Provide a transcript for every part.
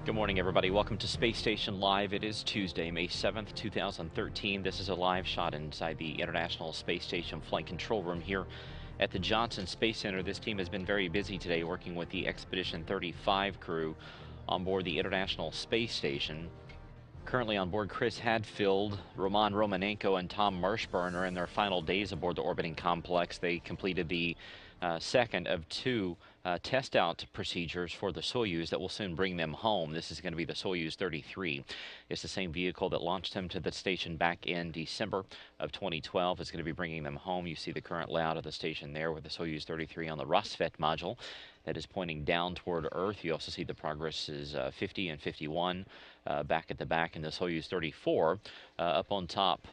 Good morning, everybody. Welcome to Space Station Live. It is Tuesday, May 7th, 2013. This is a live shot inside the International Space Station Flight Control Room here at the Johnson Space Center. This team has been very busy today working with the Expedition 35 crew on board the International Space Station. Currently on board, Chris Hadfield, Roman Romanenko, and Tom Marshburn are in their final days aboard the orbiting complex. They completed the second of two test out procedures for the Soyuz that will soon bring them home. This is going to be the Soyuz 33. It's the same vehicle that launched them to the station back in December of 2012. It's going to be bringing them home. You see the current layout of the station there with the Soyuz 33 on the Rassvet module that is pointing down toward Earth. You also see the Progress is 50 and 51 back at the back, and the Soyuz 34 up on top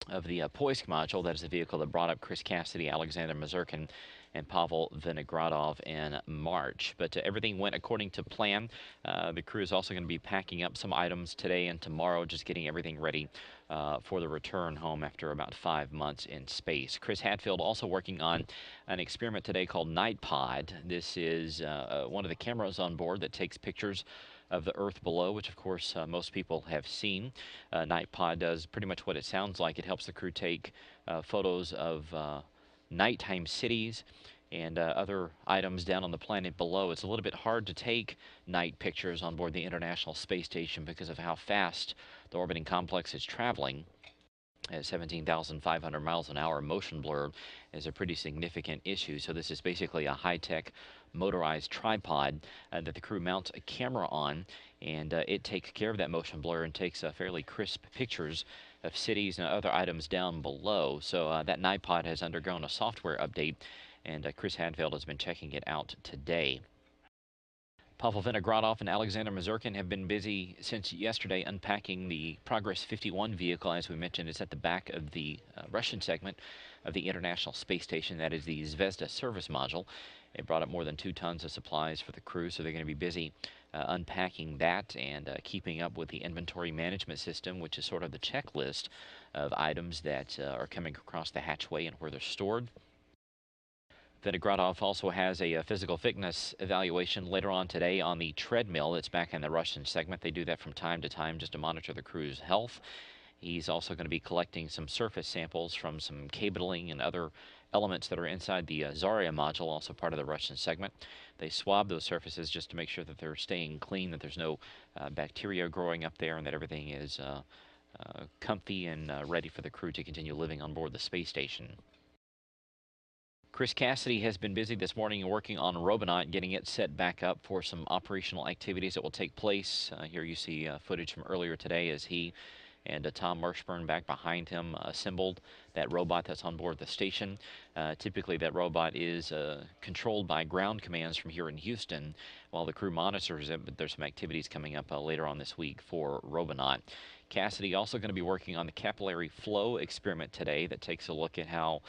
of the Poisk module. That is the vehicle that brought up Chris Cassidy, Alexander Mazurkin, and Pavel Vinogradov in March. But everything went according to plan. The crew is also going to be packing up some items today and tomorrow, just getting everything ready for the return home after about 5 months in space. Chris Hadfield also working on an experiment today called NightPod. This is one of the cameras on board that takes pictures of the Earth below, which of course most people have seen. NightPod does pretty much what it sounds like. It helps the crew take photos of nighttime cities and other items down on the planet below. It's a little bit hard to take night pictures on board the International Space Station because of how fast the orbiting complex is traveling. At 17,500 miles an hour, motion blur is a pretty significant issue. So this is basically a high-tech motorized tripod that the crew mounts a camera on, and it takes care of that motion blur and takes fairly crisp pictures of cities and other items down below. So that NightPod has undergone a software update, and Chris Hadfield has been checking it out today. Pavel Vinogradov and Alexander Mazurkin have been busy since yesterday unpacking the Progress 51 vehicle. As we mentioned, it's at the back of the Russian segment of the International Space Station. That is the Zvezda service module. It brought up more than 2 tons of supplies for the crew, so they're going to be busy unpacking that and keeping up with the inventory management system, which is sort of the checklist of items that are coming across the hatchway and where they're stored. Vinogradov also has a physical fitness evaluation later on today on the treadmill that's back in the Russian segment. They do that from time to time just to monitor the crew's health. He's also going to be collecting some surface samples from some cabling and other elements that are inside the Zarya module, also part of the Russian segment. They swab those surfaces just to make sure that they're staying clean, that there's no bacteria growing up there, and that everything is comfy and ready for the crew to continue living on board the space station. Chris Cassidy has been busy this morning working on Robonaut, getting it set back up for some operational activities that will take place. Here you see footage from earlier today as he and Tom Marshburn back behind him assembled that robot that's on board the station. Typically that robot is controlled by ground commands from here in Houston while the crew monitors it, but there's some activities coming up later on this week for Robonaut. Cassidy also going to be working on the capillary flow experiment today that takes a look at how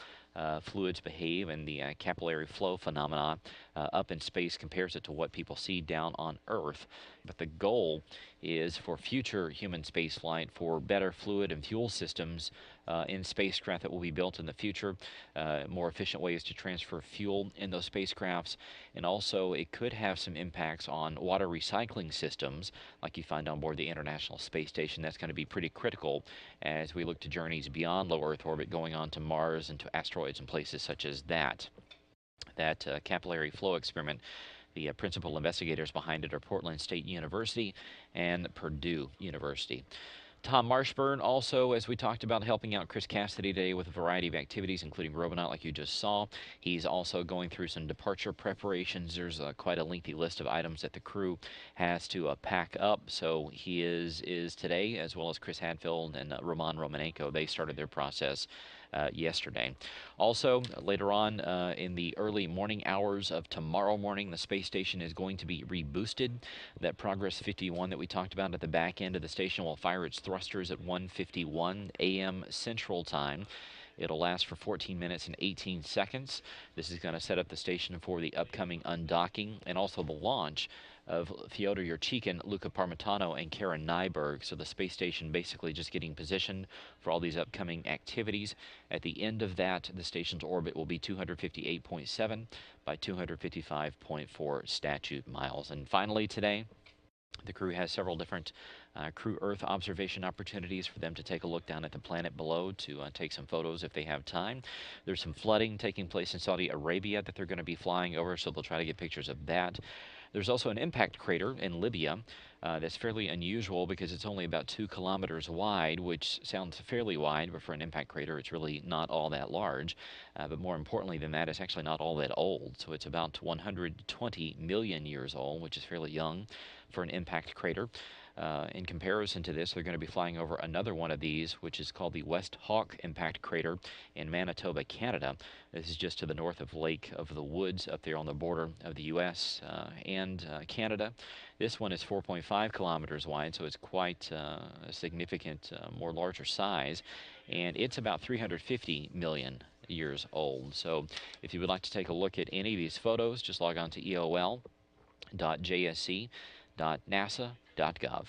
fluids behave and the capillary flow phenomena up in space, compares it to what people see down on Earth. But the goal is for future human spaceflight for better fluid and fuel systems in spacecraft that will be built in the future, more efficient ways to transfer fuel in those spacecrafts, and also it could have some impacts on water recycling systems like you find on board the International Space Station. That's going to be pretty critical as we look to journeys beyond low Earth orbit, going on to Mars and to asteroids and places such as that. That capillary flow experiment, the principal investigators behind it are Portland State University and Purdue University. Tom Marshburn also, as we talked about, helping out Chris Cassidy today with a variety of activities, including Robonaut, like you just saw. He's also going through some departure preparations. There's quite a lengthy list of items that the crew has to pack up. So he is today, as well as Chris Hadfield and Roman Romanenko. They started their process yesterday. Also, later on in the early morning hours of tomorrow morning, the space station is going to be reboosted. That Progress 51 that we talked about at the back end of the station will fire its thrusters at 1:51 a.m. Central Time. It'll last for 14 minutes and 18 seconds. This is going to set up the station for the upcoming undocking and also the launch of Fyodor Yurchikhin, Luca Parmitano, and Karen Nyberg. So the space station basically just getting positioned for all these upcoming activities. At the end of that, the station's orbit will be 258.7 by 255.4 statute miles. And finally today, The crew has several different crew Earth observation opportunities for them to take a look down at the planet below to take some photos if they have time. There's some flooding taking place in Saudi Arabia that they're going to be flying over, so they'll try to get pictures of that. There's also an impact crater in Libya that's fairly unusual because it's only about 2 kilometers wide, which sounds fairly wide, but for an impact crater, it's really not all that large. But more importantly than that, it's actually not all that old. So it's about 120 million years old, which is fairly young for an impact crater. In comparison to this, they're going to be flying over another one of these, which is called the West Hawk Impact Crater in Manitoba, Canada. This is just to the north of Lake of the Woods, up there on the border of the U.S. and Canada. This one is 4.5 kilometers wide, so it's quite a significant, more larger size, and it's about 350 million years old. So if you would like to take a look at any of these photos, just log on to eol.jsc.nasa.gov.